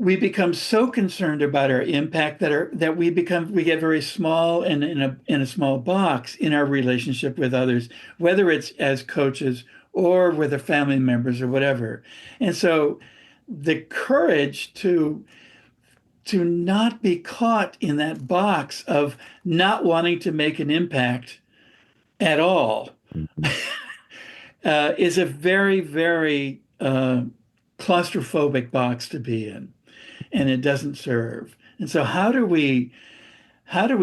we become so concerned about our impact that we get very small and in a small box in our relationship with others, whether it's as coaches or with our family members or whatever. And so the courage to not be caught in that box of not wanting to make an impact at all Mhm. is a very, very claustrophobic box to be in, and it doesn't serve. And so, how do we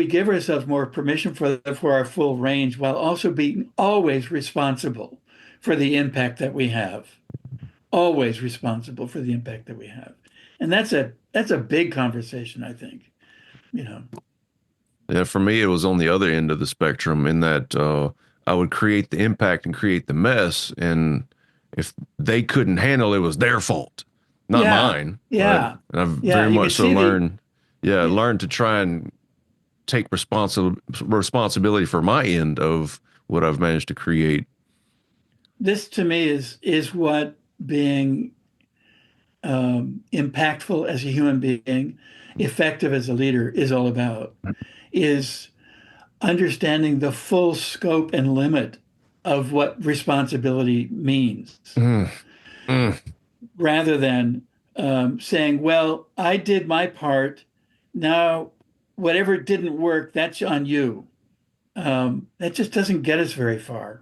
give ourselves more permission for our full range while also being always responsible for the impact that we have? Always responsible for the impact that we have, and that's a big conversation, I think. You know. Yeah, for me, it was on the other end of the spectrum in that I would create the impact and create the mess. And if they couldn't handle it, it was their fault, not Yeah, mine. Right. yeah, And I've yeah. very You can much so see the learned, yeah, learned to try and take responsibility for my end of what I've managed to create. this to me is what being impactful as a human being, effective as a leader is all about, is understanding the full scope and limit of what responsibility means, Mm, mm. rather than saying, well, I did my part. Now, whatever didn't work, that's on you. That just doesn't get us very far.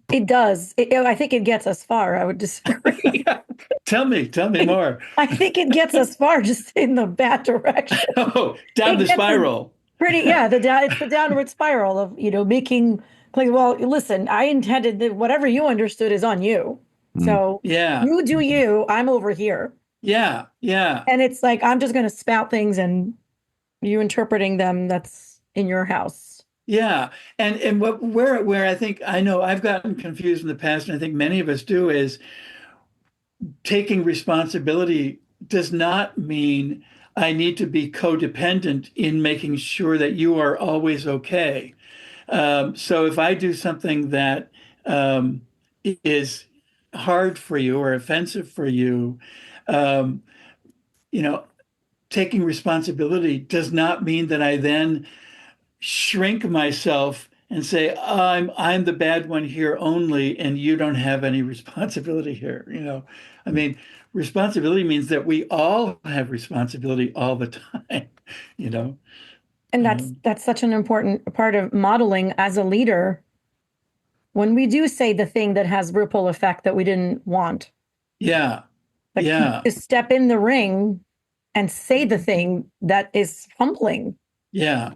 It does. I think it gets us far. I would disagree. Yeah. Tell me more. I think it gets us far just in the bad direction. Oh, down It the gets us spiral. pretty, yeah, it's the downward spiral of, making like, well, listen, I intended that whatever you understood is on you. Mm. So Yeah, you do you, I'm over here. yeah, yeah, And it's like, I'm just going to spout things and you interpreting them, that's in your house. yeah. And where I think I know I've gotten confused in the past, and I think many of us do, is taking responsibility does not mean I need to be codependent in making sure that you are always okay. So if I do something that um, is hard for you or offensive for you, um, you know, taking responsibility does not mean that I then shrink myself and say I'm the bad one here only, and you don't have any responsibility here. I mean, responsibility means that we all have responsibility all the time. You know. And Um, that's such an important part of modeling as a leader. When we do say the thing that has ripple effect that we didn't want, yeah, like yeah, to step in the ring and say the thing that is humbling. yeah.